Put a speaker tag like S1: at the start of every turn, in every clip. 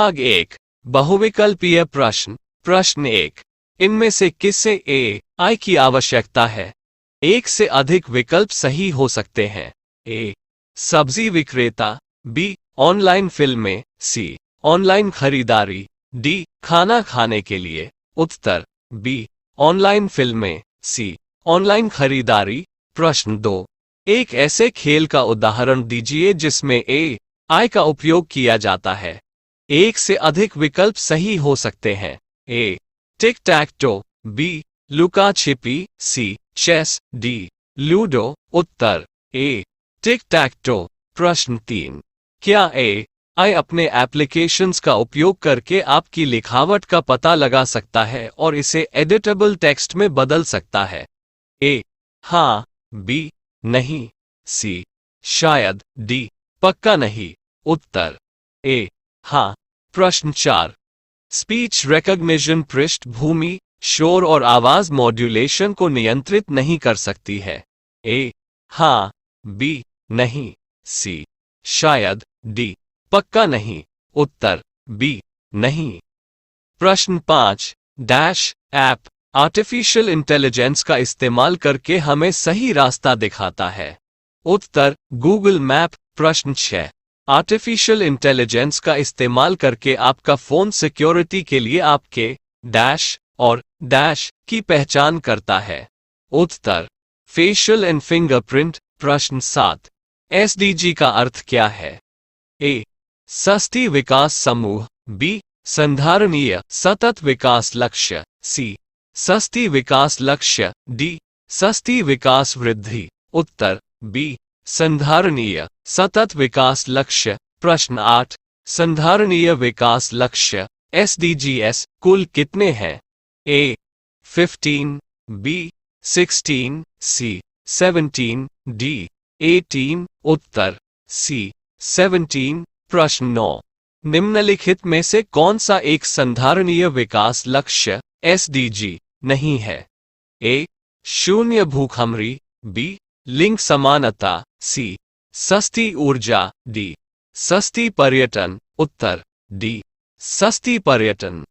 S1: भाग 1 बहुविकल्पीय प्रश्न। प्रश्न 1, इनमें से किसे AI की आवश्यकता है? एक से अधिक विकल्प सही हो सकते हैं। ए, सब्जी विक्रेता। बी, ऑनलाइन फिल्में। सी, ऑनलाइन खरीदारी। डी, खाना खाने के लिए। उत्तर बी, ऑनलाइन फिल्में। सी, ऑनलाइन खरीदारी। प्रश्न 2, एक ऐसे खेल का उदाहरण दीजिए जिसमें AI का उपयोग किया जाता है। एक से अधिक विकल्प सही हो सकते हैं। ए, टिक टैक टो। बी, लुका छिपी। C, chess. D, ludo. उत्तर ए, टिक टैक टो। प्रश्न 3, क्या AI अपने एप्लीकेशंस का उपयोग करके आपकी लिखावट का पता लगा सकता है और इसे एडिटेबल टेक्स्ट में बदल सकता है? ए, हाँ। बी, नहीं। सी, शायद। डी, पक्का नहीं। उत्तर ए, हाँ। प्रश्न 4, स्पीच रिकॉग्निशन पृष्ठभूमि, शोर और आवाज मॉड्यूलेशन को नियंत्रित नहीं कर सकती है। ए, हाँ। बी, नहीं। सी, शायद। डी, पक्का नहीं। उत्तर बी, नहीं। प्रश्न 5, डैश ऐप आर्टिफिशियल इंटेलिजेंस का इस्तेमाल करके हमें सही रास्ता दिखाता है। उत्तर गूगल मैप। प्रश्न 6, आर्टिफिशियल इंटेलिजेंस का इस्तेमाल करके आपका फोन सिक्योरिटी के लिए आपके डैश और डैश की पहचान करता है। उत्तर फेशियल एंड फिंगरप्रिंट। प्रश्न 7, SDG का अर्थ क्या है? ए, सस्ती विकास समूह। बी, संधारणीय सतत विकास लक्ष्य। सी, सस्ती विकास लक्ष्य। डी, सस्ती विकास वृद्धि। उत्तर बी, संधारणीय सतत विकास लक्ष्य। प्रश्न 8, संधारणीय विकास लक्ष्य SDGs कुल कितने हैं? ए, 15। बी, 16। सी, 17। डी, 18। उत्तर सी, 17। प्रश्न 9, निम्नलिखित में से कौन सा एक संधारणीय विकास लक्ष्य SDG नहीं है? ए, शून्य भूखमरी। बी, लिंग समानता। सी, सस्ती ऊर्जा। डी, सस्ती पर्यटन। उत्तर डी, सस्ती पर्यटन।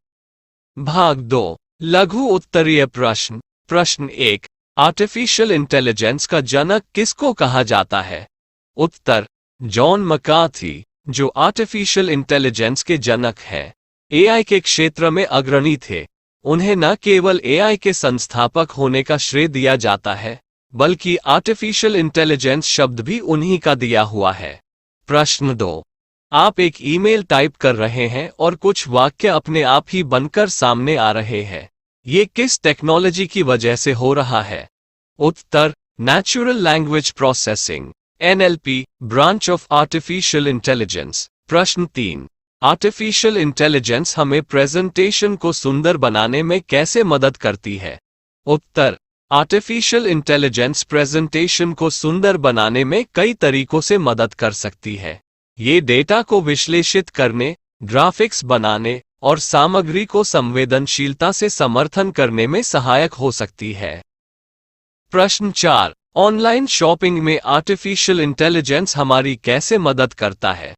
S1: भाग 2, लघु उत्तरीय प्रश्न। प्रश्न 1, आर्टिफिशियल इंटेलिजेंस का जनक किसको कहा जाता है? उत्तर जॉन मैकार्थी, जो आर्टिफिशियल इंटेलिजेंस के जनक हैं। AI के क्षेत्र में अग्रणी थे। उन्हें न केवल AI के संस्थापक होने का श्रेय दिया जाता है, बल्कि आर्टिफिशियल इंटेलिजेंस शब्द भी उन्हीं का दिया हुआ है। प्रश्न 2, आप एक ईमेल टाइप कर रहे हैं और कुछ वाक्य अपने आप ही बनकर सामने आ रहे हैं। ये किस टेक्नोलॉजी की वजह से हो रहा है? उत्तर natural language processing NLP, branch of artificial intelligence. प्रश्न 3, आर्टिफिशियल इंटेलिजेंस हमें प्रेजेंटेशन को सुंदर बनाने में कैसे मदद करती है? उत्तर आर्टिफिशियल इंटेलिजेंस प्रेजेंटेशन को सुंदर बनाने में कई तरीकों से मदद कर सकती है। ये डेटा को विश्लेषित करने, ग्राफिक्स बनाने और सामग्री को संवेदनशीलता से समर्थन करने में सहायक हो सकती है। प्रश्न 4, ऑनलाइन शॉपिंग में आर्टिफिशियल इंटेलिजेंस हमारी कैसे मदद करता है?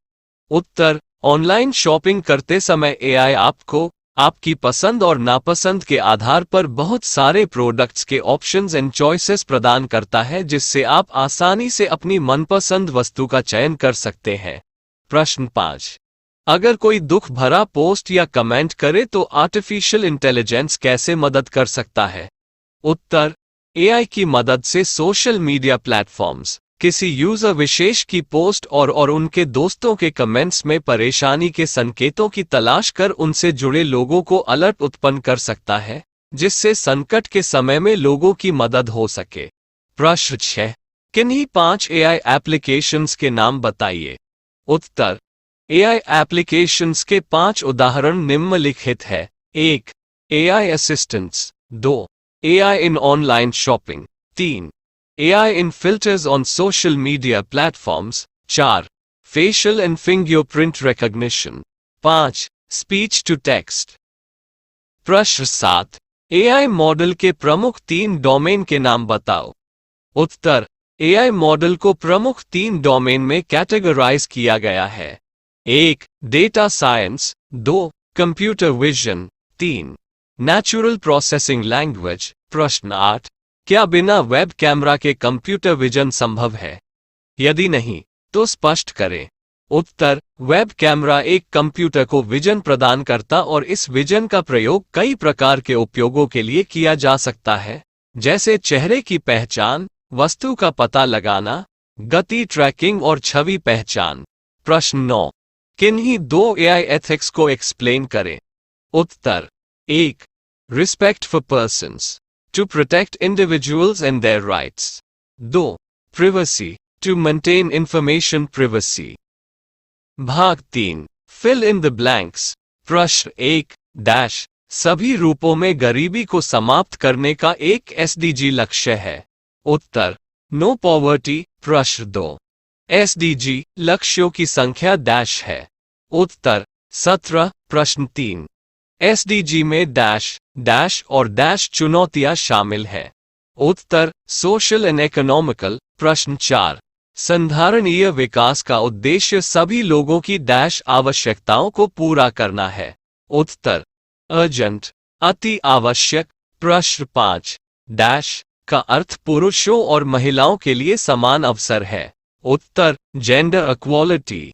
S1: उत्तर ऑनलाइन शॉपिंग करते समय AI आपको आपकी पसंद और नापसंद के आधार पर बहुत सारे प्रोडक्ट्स के ऑप्शंस एंड चॉइसेस प्रदान करता है, जिससे आप आसानी से अपनी मनपसंद वस्तु का चयन कर सकते हैं। प्रश्न 5, अगर कोई दुख भरा पोस्ट या कमेंट करे तो आर्टिफिशियल इंटेलिजेंस कैसे मदद कर सकता है? उत्तर AI की मदद से सोशल मीडिया प्लेटफॉर्म्स किसी यूजर विशेष की पोस्ट और उनके दोस्तों के कमेंट्स में परेशानी के संकेतों की तलाश कर उनसे जुड़े लोगों को अलर्ट उत्पन्न कर सकता है, जिससे संकट के समय में लोगों की मदद हो सके। प्रश्न 6, किन्हीं 5 AI एप्लीकेशंस के नाम बताइए। उत्तर AI एप्लीकेशंस के 5 उदाहरण निम्नलिखित है। 1, AI assistants. 2, AI in online shopping. 3, AI in filters on social media platforms. 4, facial and fingerprint recognition. 5, speech to text. प्रश्न 7, AI मॉडल के प्रमुख 3 डोमेन के नाम बताओ। उत्तर AI मॉडल को प्रमुख 3 डोमेन में कैटेगराइज किया गया है। 1, data science. 2. Computer vision. 3. Natural processing language. प्रश्न 8, क्या बिना वेब कैमरा के कंप्यूटर विजन संभव है? यदि नहीं, तो स्पष्ट करें। उत्तर, वेब कैमरा एक कंप्यूटर को विजन प्रदान करता और इस विजन का प्रयोग कई प्रकार के उपयोगों के लिए किया जा सकता है, जैसे चेहरे की पहचान, वस्तु का पता लगाना, गति ट्रैकिंग और छवि पहचान। प्रश्न 9, किन्हीं 2 एआई एथिक्स को एक्सप्लेन करें। उत्तर, 1. Respect for persons, to protect individuals and their rights. 2. Privacy, to maintain information privacy. भाग 3, फिल इन द ब्लैंक्स। प्रश्न 1, डैश सभी रूपों में गरीबी को समाप्त करने का एक एसडीजी लक्ष्य है। उत्तर, नो पॉवर्टी। प्रश्न 2, एसडीजी लक्ष्यों की संख्या डैश है। उत्तर, 17। प्रश्न 3, एसडीजी में डैश डैश और डैश चुनौतियां शामिल है। उत्तर, सोशल एंड इकोनॉमिकल। प्रश्न 4, संधारणीय विकास का उद्देश्य सभी लोगों की डैश आवश्यकताओं को पूरा करना है। उत्तर, अर्जेंट, अति आवश्यक। प्रश्न 5, डैश का अर्थ पुरुषों और महिलाओं के लिए समान अवसर है। उत्तर, जेंडर इक्वालिटी।